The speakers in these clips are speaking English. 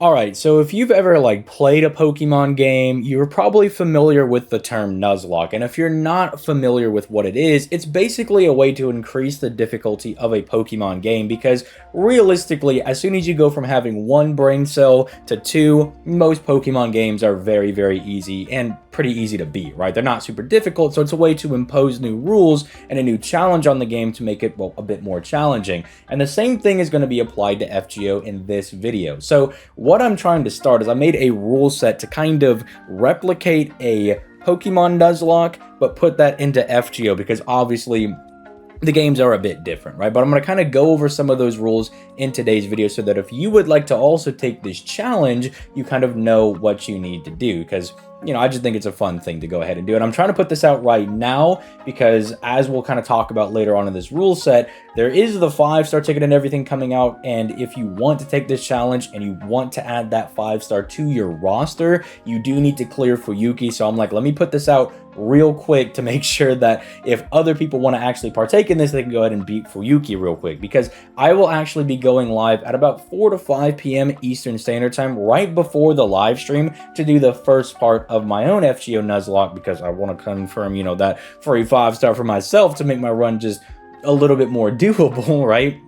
Alright, so if you've ever like played a Pokemon game, you're probably familiar with the term Nuzlocke. And if you're not familiar with what it is, it's basically a way to increase the difficulty of a Pokemon game because realistically, as soon as you go from having one brain cell to two, most Pokemon games are very, very easy and pretty easy to beat, right? They're not super difficult, so it's a way to impose new rules and a new challenge on the game to make it, well, a bit more challenging. And the same thing is going to be applied to FGO in this video. So what I'm trying to start is I made a rule set to kind of replicate a Pokemon Nuzlocke, but put that into FGO because obviously the games are a bit different, right? But I'm going to kind of go over some of those rules in today's video so that if you would like to also take this challenge, you kind of know what you need to do because, you know, I just think it's a fun thing to go ahead and do. And I'm trying to put this out right now because as we'll kind of talk about later on in this rule set, there is the 5-star ticket and everything coming out. And if you want to take this challenge and you want to add that 5-star to your roster, you do need to clear Fuyuki. So I'm like, let me put this out real quick to make sure that if other people want to actually partake in this, they can go ahead and beat Fuyuki real quick because I will actually be going live at about 4 to 5 p.m. Eastern Standard Time right before the live stream to do the first part of my own FGO Nuzlocke because I want to confirm, you know, that free 5-star for myself to make my run just a little bit more doable, right?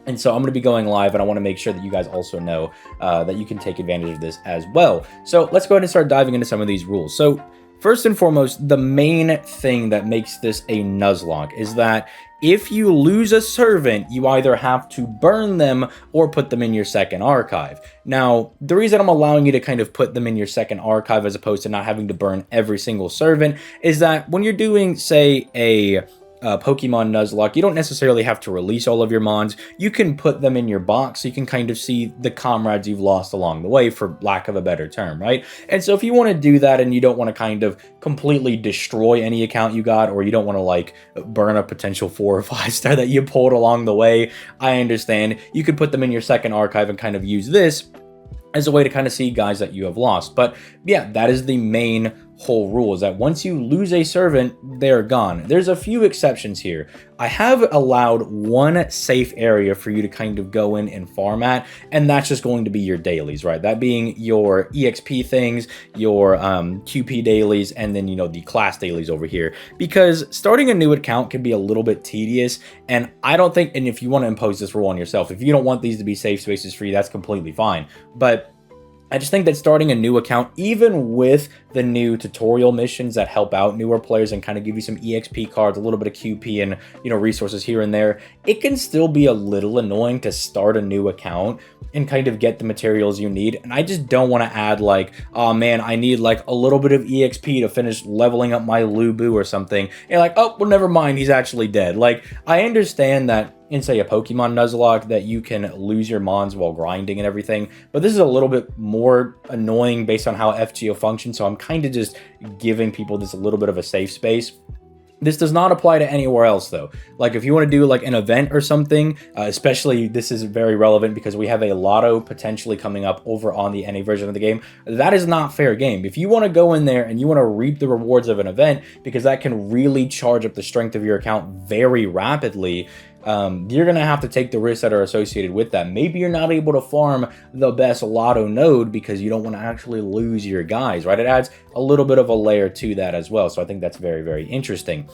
And so I'm going to be going live and I want to make sure that you guys also know that you can take advantage of this as well. So let's go ahead and start diving into some of these rules. So first and foremost, the main thing that makes this a Nuzlocke is that if you lose a servant, you either have to burn them or put them in your second archive. Now, the reason I'm allowing you to kind of put them in your second archive as opposed to not having to burn every single servant is that when you're doing, say, a Pokemon Nuzlocke, you don't necessarily have to release all of your mons. You can put them in your box so you can kind of see the comrades you've lost along the way, for lack of a better term, right? And so if you want to do that and you don't want to kind of completely destroy any account you got, or you don't want to like burn a potential 4 or 5-star that you pulled along the way, I understand. You could put them in your second archive and kind of use this as a way to kind of see guys that you have lost. But yeah, that is the main whole rule, is that once you lose a servant, they're gone. There's a few exceptions here. I have allowed one safe area for you to kind of go in and farm at, and that's just going to be your dailies, right? That being your EXP things, your QP dailies, and then, you know, the class dailies over here. Because starting a new account can be a little bit tedious, and I don't think, and if you want to impose this rule on yourself, if you don't want these to be safe spaces for you, that's completely fine. But I just think that starting a new account, even with the new tutorial missions that help out newer players and kind of give you some EXP cards, a little bit of QP and, you know, resources here and there, it can still be a little annoying to start a new account and kind of get the materials you need. And I just don't want to add like, oh man, I need like a little bit of EXP to finish leveling up my Lubu or something. And like, oh, well, never mind, he's actually dead. Like, I understand that in, say, a Pokemon Nuzlocke that you can lose your mons while grinding and everything, but this is a little bit more annoying based on how FGO functions, so I'm kind of just giving people this a little bit of a safe space. This does not apply to anywhere else, though. Like, if you want to do, like, an event or something, especially this is very relevant because we have a lotto potentially coming up over on the NA version of the game. That is not fair game. If you want to go in there and you want to reap the rewards of an event, because that can really charge up the strength of your account very rapidly, you're going to have to take the risks that are associated with that. Maybe you're not able to farm the best lotto node because you don't want to actually lose your guys, right? It adds a little bit of a layer to that as well. So I think that's very, very interesting.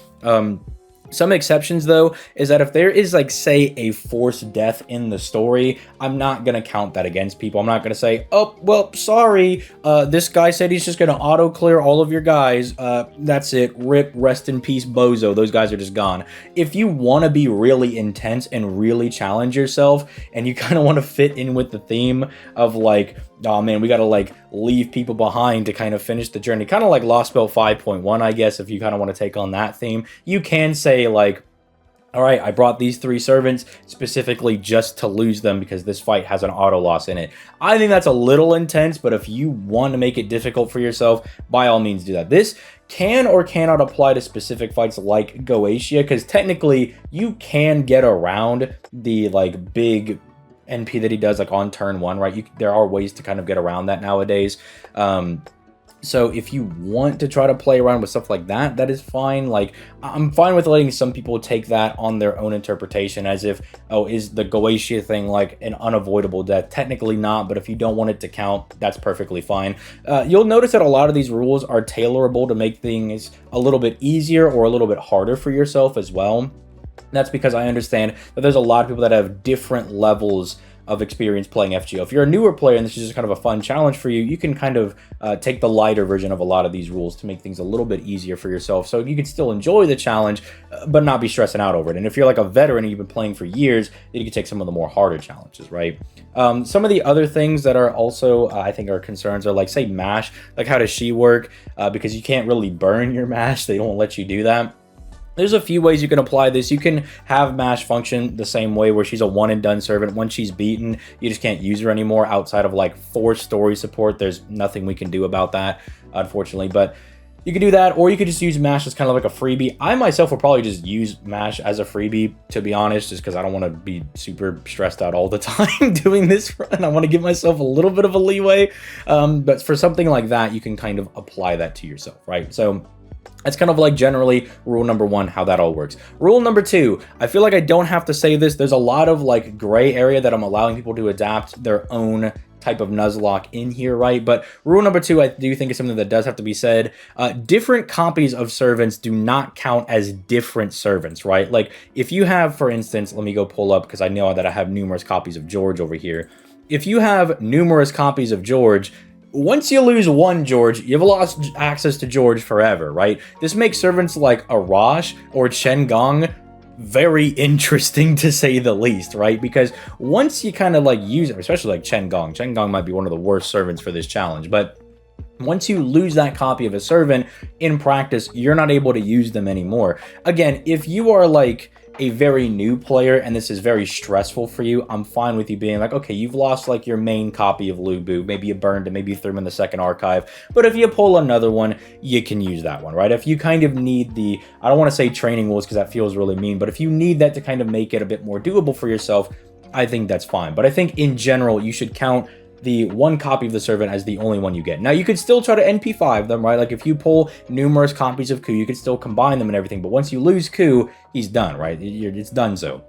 Some exceptions, though, is that if there is, like, say, a forced death in the story, I'm not going to count that against people. I'm not going to say, oh, well, sorry, this guy said he's just going to auto-clear all of your guys. That's it. Rip, rest in peace, bozo. Those guys are just gone. If you want to be really intense and really challenge yourself, and you kind of want to fit in with the theme of, like, oh man, we gotta like leave people behind to kind of finish the journey, kind of like Lost Spell 5.1, I guess, if you kind of want to take on that theme, you can say like, all right, I brought these 3 servants specifically just to lose them because this fight has an auto loss in it. I think that's a little intense, but if you want to make it difficult for yourself, by all means do that. This can or cannot apply to specific fights like Goetia, because technically you can get around the like big NP that he does like on turn 1, right? There are ways to kind of get around that nowadays. So if you want to try to play around with stuff like that, that is fine. Like, I'm fine with letting some people take that on their own interpretation, as if, oh, is the Goetia thing like an unavoidable death? Technically not, but if you don't want it to count, that's perfectly fine. You'll notice that a lot of these rules are tailorable to make things a little bit easier or a little bit harder for yourself as well. That's because I understand that there's a lot of people that have different levels of experience playing FGO. If you're a newer player and this is just kind of a fun challenge for you, you can kind of take the lighter version of a lot of these rules to make things a little bit easier for yourself, so you can still enjoy the challenge, but not be stressing out over it. And if you're like a veteran and you've been playing for years, then you can take some of the more harder challenges, right? Some of the other things that are also, I think, are concerns are like, say, mash. Like, how does she work? Because you can't really burn your mash. They don't let you do that. There's a few ways you can apply this. You can have mash function the same way, where she's a one and done servant. Once she's beaten, you just can't use her anymore outside of like forced story support. There's nothing we can do about that, unfortunately, but you can do that, or you could just use mash as kind of like a freebie. I myself will probably just use mash as a freebie, to be honest, just because I don't want to be super stressed out all the time doing this run. I want to give myself a little bit of a leeway, but for something like that, you can kind of apply that to yourself, right? So that's kind of like generally rule number one, how that all works. Rule number two, I feel like I don't have to say this. There's a lot of like gray area that I'm allowing people to adapt their own type of Nuzlocke in here, right? But rule number two, I do think is something that does have to be said. Different copies of servants do not count as different servants, right? Like, if you have, for instance, let me go pull up, because I know that I have numerous copies of George over here. If you have numerous copies of George, once you lose one George, you've lost access to George forever, right? This makes servants like Arash or Chen Gong very interesting, to say the least, right? Because once you kind of like use it, especially like Chen Gong might be one of the worst servants for this challenge, but once you lose that copy of a servant, in practice, you're not able to use them anymore. Again, if you are like a very new player and this is very stressful for you, I'm fine with you being like, okay, you've lost like your main copy of Lubu, maybe you burned it, maybe you threw him in the second archive, but if you pull another one, you can use that one, right? If you kind of need the, I don't want to say training rules because that feels really mean, but if you need that to kind of make it a bit more doable for yourself, I think that's fine. But I think in general, you should count the one copy of the servant as the only one you get. Now, you could still try to NP5 them, right? Like, if you pull numerous copies of Ku, you could still combine them and everything, but once you lose Ku, he's done, right? It's done so.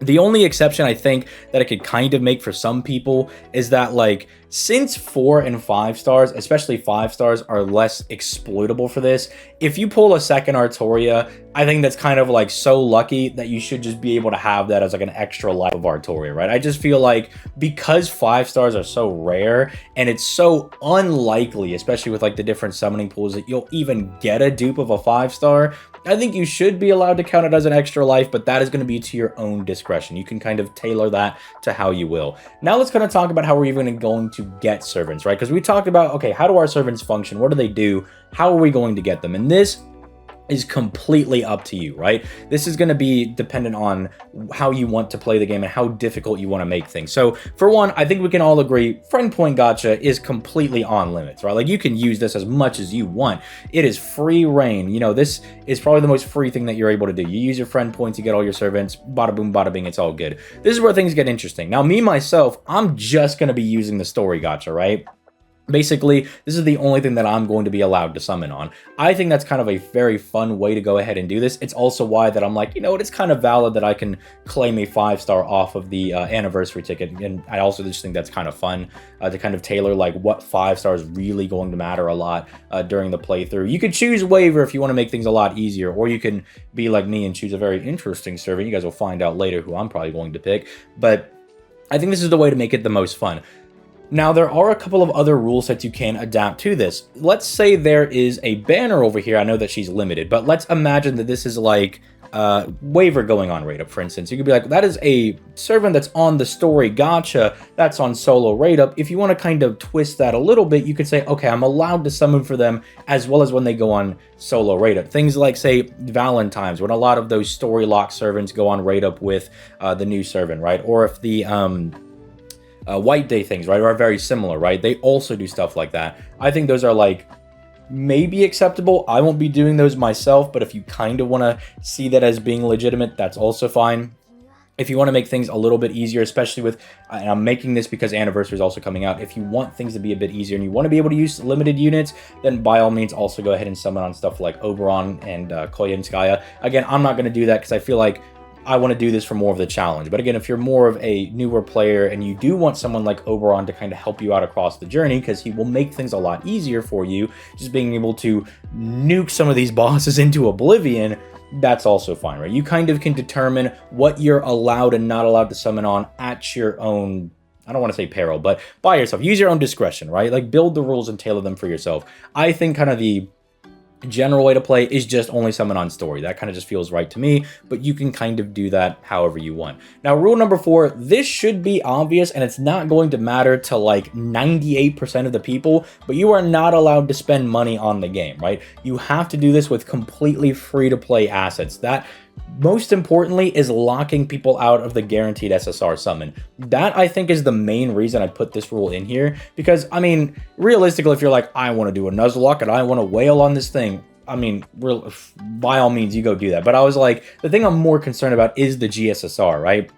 The only exception I think that I could kind of make for some people is that, like, since 4 and 5 stars, especially 5 stars, are less exploitable for this, if you pull a second Artoria, I think that's kind of like so lucky that you should just be able to have that as like an extra life of Artoria, right? I just feel like because 5 stars are so rare and it's so unlikely, especially with like the different summoning pools, that you'll even get a dupe of a 5 star, I think you should be allowed to count it as an extra life, but that is going to be to your own discretion. You can kind of tailor that to how you will. Now let's kind of talk about how we're even going to get servants, right? Because we talked about, okay, how do our servants function? What do they do? How are we going to get them? And this is completely up to you, right? This is going to be dependent on how you want to play the game and how difficult you want to make things. So for one, I think we can all agree friend point gacha is completely on limits, right? Like, you can use this as much as you want. It is free reign. You know, this is probably the most free thing that you're able to do. You use your friend points, you get all your servants, bada boom, bada bing, it's all good. This is where things get interesting. Now, me, myself, I'm just going to be using the story gacha, right? Basically, this is the only thing that I'm going to be allowed to summon on. I think that's kind of a very fun way to go ahead and do this. It's also why that I'm like, you know what, it's kind of valid that I can claim a 5-star off of the anniversary ticket. And I also just think that's kind of fun to kind of tailor like what 5 stars really going to matter a lot during the playthrough. You could choose waiver if you want to make things a lot easier, or you can be like me and choose a very interesting servant. You guys will find out later who I'm probably going to pick, but I think this is the way to make it the most fun. Now, there are a couple of other rule sets you can adapt to this. Let's say there is a banner over here. I know that she's limited, but let's imagine that this is like waiver going on rate up, for instance. You could be like, that is a servant that's on the story gacha, that's on solo rate up. If you want to kind of twist that a little bit, you could say, okay, I'm allowed to summon for them as well as when they go on solo rate up. Things like, say, Valentine's, when a lot of those story lock servants go on rate up with the new servant, right? Or if the White Day things, right, are very similar, right? They also do stuff like that. I think those are like maybe acceptable. I won't be doing those myself, but if you kind of want to see that as being legitimate, that's also fine. if you want to make things a little bit easier, especially with, and I'm making this because Anniversary is also coming out, if you want things to be a bit easier and you want to be able to use limited units, then by all means also go ahead and summon on stuff like Oberon and Koyenskaya. Again, I'm not going to do that because I feel like I want to do this for more of the challenge. But again, if you're more of a newer player and you do want someone like Oberon to kind of help you out across the journey, because he will make things a lot easier for you, just being able to nuke some of these bosses into oblivion, that's also fine, right? You kind of can determine what you're allowed and not allowed to summon on at your own, I don't want to say peril, but by yourself. Use your own discretion, right? Like, build the rules and tailor them for yourself. I think kind of the general way to play is just only summon on story. That kind of just feels right to me, but you can kind of do that however you want. Now, rule number 4, this should be obvious and it's not going to matter to like 98% of the people, but you are not allowed to spend money on the game, right? You have to do this with completely free to play assets. That, most importantly, is locking people out of the guaranteed SSR summon. That, I think, is the main reason I put this rule in here, because, I mean, realistically, if you're like, I want to do a Nuzlocke and I want to wail on this thing, I mean, by all means, you go do that. But I was like, the thing I'm more concerned about is the GSSR, right?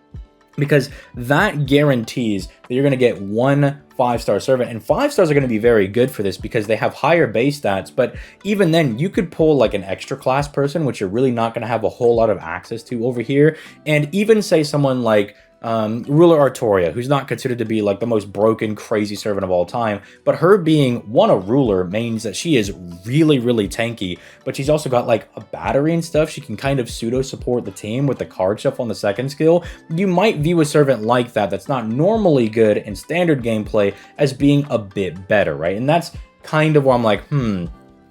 Because that guarantees that you're going to get one 5-star servant, and 5 stars are going to be very good for this because they have higher base stats. But even then, you could pull like an extra class person, which you're really not going to have a whole lot of access to over here. And even say someone like Ruler Artoria, who's not considered to be like the most broken, crazy servant of all time, but her being a ruler means that she is really, really tanky, but she's also got like a battery and stuff. She can kind of pseudo support the team with the card shuffle on the second skill. You might view a servant like that, that's not normally good in standard gameplay, as being a bit better, right? And that's kind of where I'm like,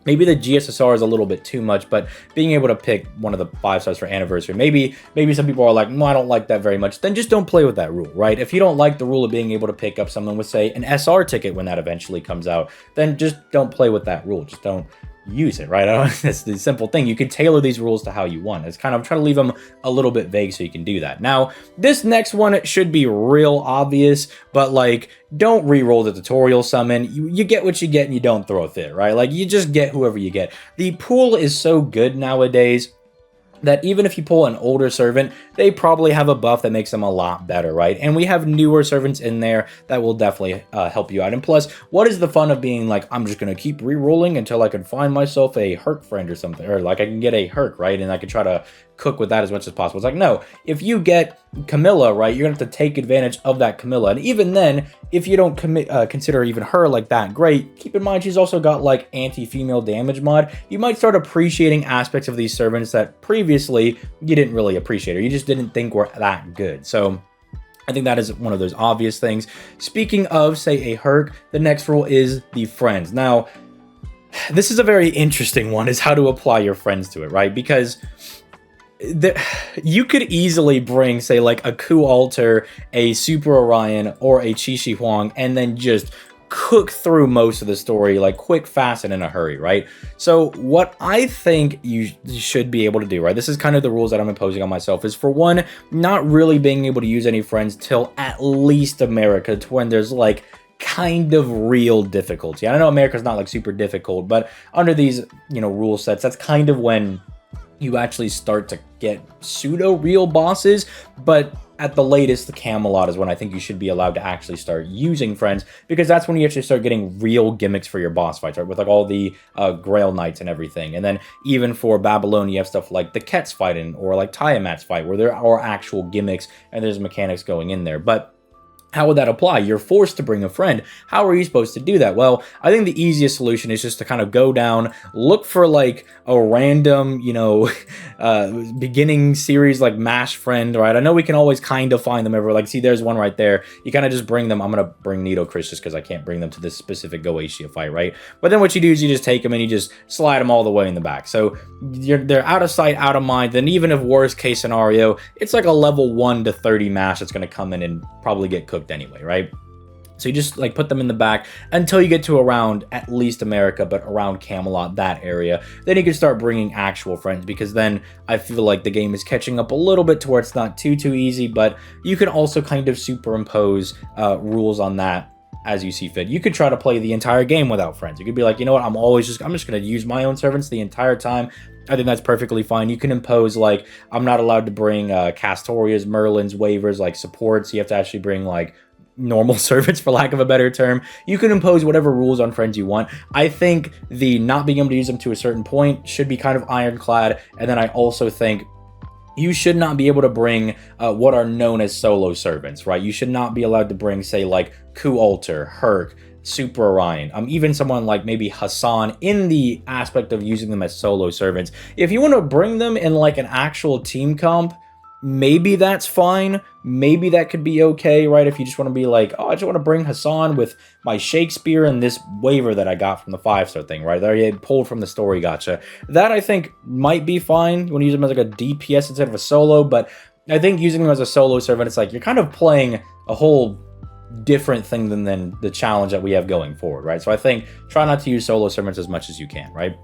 maybe the GSSR is a little bit too much, but being able to pick one of the 5 stars for Anniversary, maybe some people are like, no, I don't like that very much. Then just don't play with that rule, right? If you don't like the rule of being able to pick up someone with, say, an SR ticket when that eventually comes out, then just don't play with that rule. Just don't use it, right? That's the simple thing. You can tailor these rules to how you want. It's kind of, I'm trying to leave them a little bit vague so you can do that. Now, this next one should be real obvious, but like, don't re-roll the tutorial summon. You get what you get and you don't throw a fit, right? Like, you just get whoever you get. The pool is so good nowadays that even if you pull an older servant, they probably have a buff that makes them a lot better, right? And we have newer servants in there that will definitely help you out. And plus, what is the fun of being like, I'm just going to keep re-rolling until I can find myself a Herc friend or something, or like I can get a Herc, right? And I can try to cook with that as much as possible. It's like, no, if you get Camilla, right, you're gonna have to take advantage of that Camilla. And even then, if you don't consider even her like that great, keep in mind she's also got like anti-female damage mod. You might start appreciating aspects of these servants that previously you didn't really appreciate, or you just didn't think were that good. So I think that is one of those obvious things. Speaking of, say, a Herc, the next rule is the friends. Now, this is a very interesting one, is how to apply your friends to it, right? Because you could easily bring, say, like a Ku Alter, a Super Orion, or a Chi Shi Huang, and then just cook through most of the story like quick, fast, and in a hurry, right? So what I think you should be able to do, right, this is kind of the rules that I'm imposing on myself, is for one, not really being able to use any friends till at least America, to when there's like kind of real difficulty. I know America's not like super difficult, but under these, you know, rule sets, that's kind of when you actually start to get pseudo real bosses. But at the latest, the Camelot is when I think you should be allowed to actually start using friends, because that's when you actually start getting real gimmicks for your boss fights, right? With like all the Grail Knights and everything. And then even for Babylon, you have stuff like the Ket's fighting, or like Tiamat's fight, where there are actual gimmicks and there's mechanics going in there. But how would that apply? You're forced to bring a friend. How are you supposed to do that? Well, I think the easiest solution is just to kind of go down, look for like a random, you know, beginning series like MASH friend, right? I know we can always kind of find them everywhere. Like, see, there's one right there. You kind of just bring them. I'm going to bring Nido Chris just because I can't bring them to this specific Goetia fight, right? But then what you do is you just take them and you just slide them all the way in the back. So they're out of sight, out of mind. Then even if worst case scenario, it's like a level 1 to 30 MASH that's going to come in and probably get cooked anyway, right? So you just like put them in the back until you get to around at least America, but around Camelot, that area. Then you can start bringing actual friends, because then I feel like the game is catching up a little bit to where it's not too easy, but you can also kind of superimpose rules on that as you see fit. You could try to play the entire game without friends. You could be like, you know what, I'm just going to use my own servants the entire time. I think that's perfectly fine. You can impose, like, I'm not allowed to bring Castorias, Merlins, waivers, like supports. You have to actually bring, like, normal servants, for lack of a better term. You can impose whatever rules on friends you want. I think the not being able to use them to a certain point should be kind of ironclad. And then I also think you should not be able to bring what are known as solo servants, right? You should not be allowed to bring, say, like Ku Alter, Herc, Super Orion, even someone like maybe Hassan, in the aspect of using them as solo servants. If you want to bring them in like an actual team comp, maybe that's fine. Maybe that could be okay, right? If you just want to be like, oh, I just want to bring Hassan with my Shakespeare and this waiver that I got from the 5-star thing, right? That I pulled from the story gacha. That I think might be fine. You want to use them as like a DPS instead of a solo, but I think using them as a solo servant, it's like you're kind of playing a whole different thing than the challenge that we have going forward, right? So I think try not to use solo servants as much as you can, right?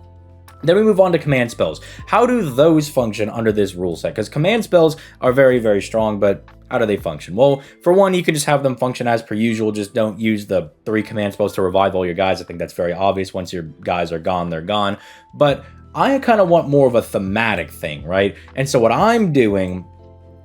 Then we move on to command spells. How do those function under this rule set? Because command spells are very, very strong, but how do they function? Well, for one, you can just have them function as per usual. Just don't use the 3 command spells to revive all your guys. I think that's very obvious. Once your guys are gone, they're gone. But I kind of want more of a thematic thing, right? And so what I'm doing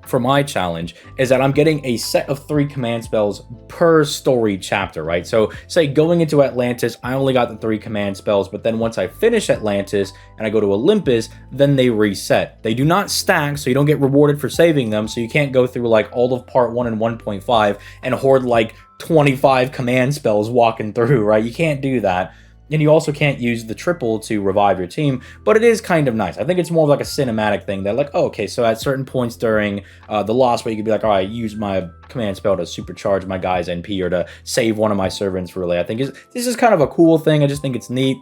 for my challenge is that I'm getting a set of 3 command spells per story chapter, right? So say going into Atlantis, I only got the 3 command spells, but then once I finish Atlantis and I go to Olympus, then they reset. They do not stack, so you don't get rewarded for saving them, so you can't go through like all of part 1 and 1.5 and hoard like 25 command spells walking through, right? You can't do that. And you also can't use the triple to revive your team, but it is kind of nice. I think it's more of like a cinematic thing that like, oh, okay, so at certain points during the loss where you could be like, all right, use my command spell to supercharge my guy's NP or to save one of my servants really. I think this is kind of a cool thing. I just think it's neat.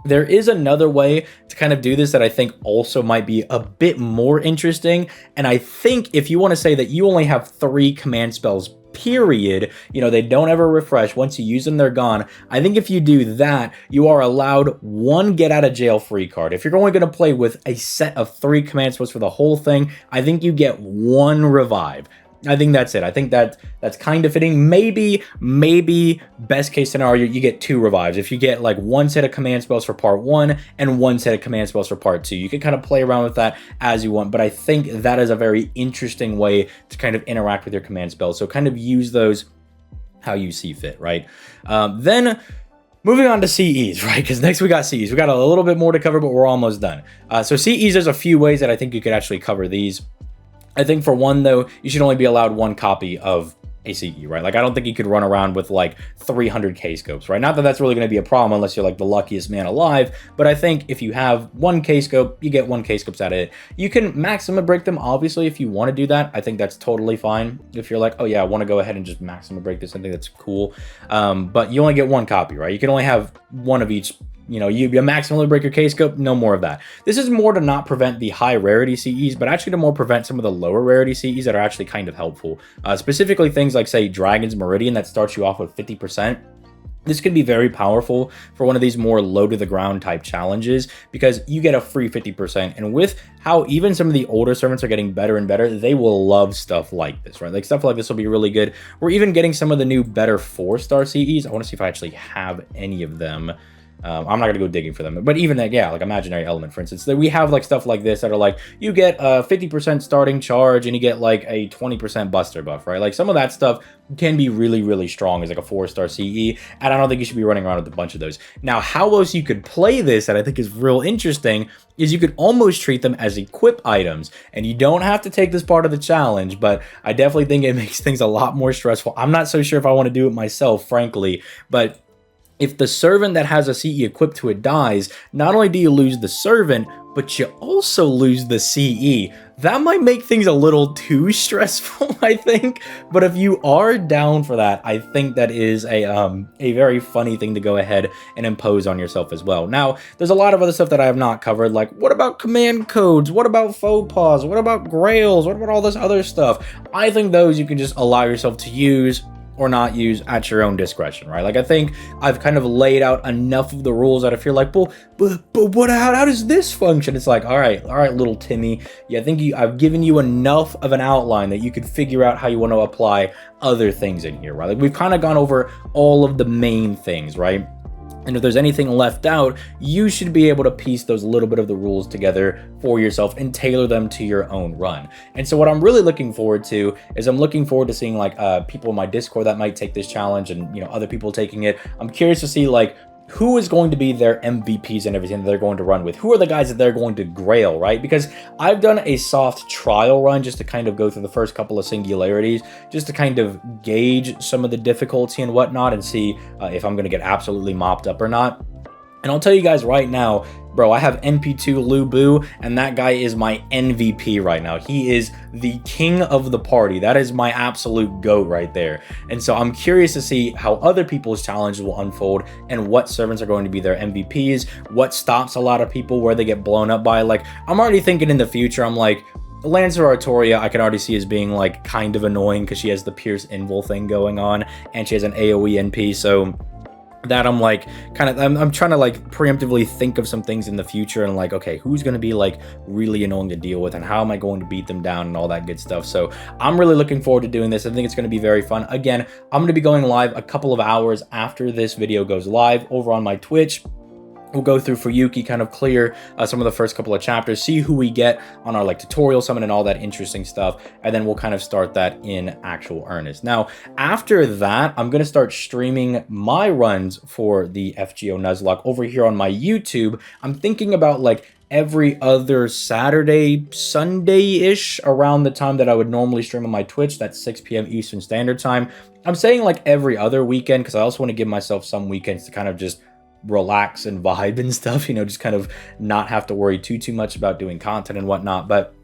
There is another way to kind of do this that I think also might be a bit more interesting. And I think if you want to say that you only have 3 command spells period, you know, they don't ever refresh. Once you use them, they're gone. I think if you do that, you are allowed 1 get out of jail free card. If you're only going to play with a set of 3 command spells for the whole thing, I think you get 1 revive. I think that's it. I think that's kind of fitting. Maybe best case scenario, you get 2 revives. If you get like 1 set of command spells for part 1 and 1 set of command spells for part 2, you can kind of play around with that as you want. But I think that is a very interesting way to kind of interact with your command spells. So kind of use those how you see fit, right? Then moving on to CEs, right? Because next we got CEs. We got a little bit more to cover, but we're almost done. So CEs, there's a few ways that I think you could actually cover these. I think for one, though, you should only be allowed 1 copy of a CE, right? Like, I don't think you could run around with, like, 300 K-scopes, right? Not that that's really going to be a problem unless you're, like, the luckiest man alive, but I think if you have 1 K-scope, you get 1 K-scopes out of it. You can maximum break them, obviously, if you want to do that. I think that's totally fine. If you're like, oh, yeah, I want to go ahead and just maximum break this, I think that's cool. But you only get 1 copy, right? You can only have 1 of each. You know, you maximally break your K-scope, no more of that. This is more to not prevent the high rarity CEs, but actually to more prevent some of the lower rarity CEs that are actually kind of helpful. Specifically things like, say, Dragon's Meridian that starts you off with 50%. This could be very powerful for one of these more low to the ground type challenges because you get a free 50%. And with how even some of the older servants are getting better and better, they will love stuff like this, right? Like stuff like this will be really good. We're even getting some of the new better 4-star CEs. I want to see if I actually have any of them. I'm not going to go digging for them, but even that, yeah, like Imaginary Element, for instance, we have like stuff like this that are like, you get a 50% starting charge and you get like a 20% buster buff, right? Like some of that stuff can be really, really strong as like a 4-star CE, and I don't think you should be running around with a bunch of those. Now, how else you could play this that I think is real interesting is you could almost treat them as equip items, and you don't have to take this part of the challenge, but I definitely think it makes things a lot more stressful. I'm not so sure if I want to do it myself, frankly, but if the servant that has a CE equipped to it dies, not only do you lose the servant, but you also lose the CE. That might make things a little too stressful, I think. But if you are down for that, I think that is a very funny thing to go ahead and impose on yourself as well. Now, there's a lot of other stuff that I have not covered, like what about command codes? What about faux pas? What about grails? What about all this other stuff? I think those you can just allow yourself to use or not use at your own discretion, right? Like, I think I've kind of laid out enough of the rules that if you're like, well, but what, how does this function? It's like, all right, little Timmy. Yeah, I think I've given you enough of an outline that you could figure out how you want to apply other things in here, right? Like, we've kind of gone over all of the main things, right? And if there's anything left out, you should be able to piece those little bit of the rules together for yourself and tailor them to your own run. And so what I'm really looking forward to is I'm looking forward to seeing like people in my Discord that might take this challenge, and other people taking it. I'm curious to see like who is going to be their MVPs and everything that they're going to run with. Who are the guys that they're going to grail, right? Because I've done a soft trial run just to kind of go through the first couple of singularities, just to kind of gauge some of the difficulty and whatnot and see if I'm going to get absolutely mopped up or not. And I'll tell you guys right now, bro, I have NP2 Lubu, and that guy is my MVP right now. He is the king of the party. That is my absolute GOAT right there. And so I'm curious to see how other people's challenges will unfold and what servants are going to be their MVPs, what stops a lot of people, where they get blown up by. Like, I'm already thinking in the future, I'm like, Lancer Artoria, I can already see as being like kind of annoying because she has the Pierce Invul thing going on, and she has an AoE NP, so that I'm like I'm trying to like preemptively think of some things in the future and like, okay, who's going to be like really annoying to deal with and how am I going to beat them down and all that good stuff. So I'm really looking forward to doing this. I think it's going to be very fun. Again, I'm going to be going live a couple of hours after this video goes live over on my Twitch. We'll go through for Yuki, kind of clear some of the first couple of chapters, see who we get on our like tutorial summon and all that interesting stuff, and then we'll kind of start that in actual earnest. Now, after that, I'm going to start streaming my runs for the FGO Nuzlocke over here on my YouTube. I'm thinking about like every other Saturday, Sunday-ish, around the time that I would normally stream on my Twitch. That's 6 p.m. Eastern Standard Time. I'm saying like every other weekend because I also want to give myself some weekends to kind of just relax and vibe and stuff, just kind of not have to worry too much about doing content and whatnot. But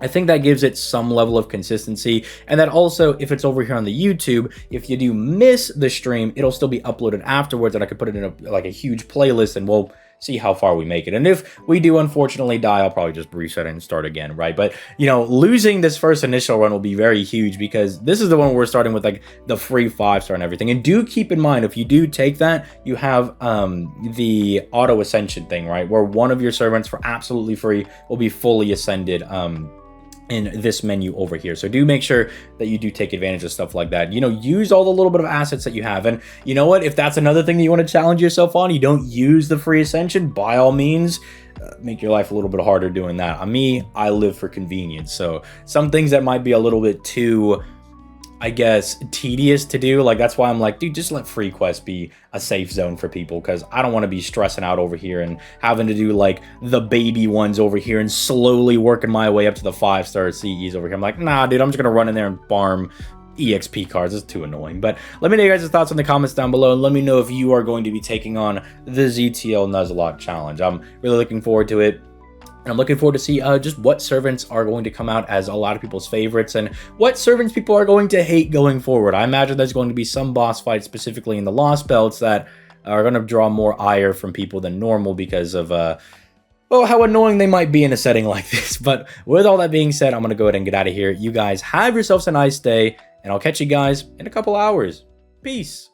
I think that gives it some level of consistency, and that also, if it's over here on the YouTube, if you do miss the stream, it'll still be uploaded afterwards, and I could put it in a huge playlist, and we'll see how far we make it. And if we do unfortunately die, I'll probably just reset and start again, right? But losing this first initial run will be very huge because this is the one where we're starting with like the free 5-star and everything. And do keep in mind, if you do take that, you have the auto ascension thing, right, where one of your servants for absolutely free will be fully ascended in this menu over here. So do make sure that you do take advantage of stuff like that. Use all the little bit of assets that you have. And you know what? If that's another thing that you want to challenge yourself on, you don't use the free ascension, by all means, make your life a little bit harder doing that. On me, I live for convenience. So some things that might be a little bit too, I guess, tedious to do, like that's why I'm like, dude, just let free quest be a safe zone for people, because I don't want to be stressing out over here and having to do like the baby ones over here and slowly working my way up to the 5-star CEs over here. I'm like, nah, dude, I'm just gonna run in there and farm EXP cards. It's too annoying. But let me know your guys' thoughts in the comments down below, and let me know if you are going to be taking on the ZTL Nuzlocke challenge. I'm really looking forward to it. And I'm looking forward to see just what servants are going to come out as a lot of people's favorites and what servants people are going to hate going forward. I imagine there's going to be some boss fights, specifically in the Lost Belts, that are going to draw more ire from people than normal because of, how annoying they might be in a setting like this. But with all that being said, I'm going to go ahead and get out of here. You guys have yourselves a nice day, and I'll catch you guys in a couple hours. Peace.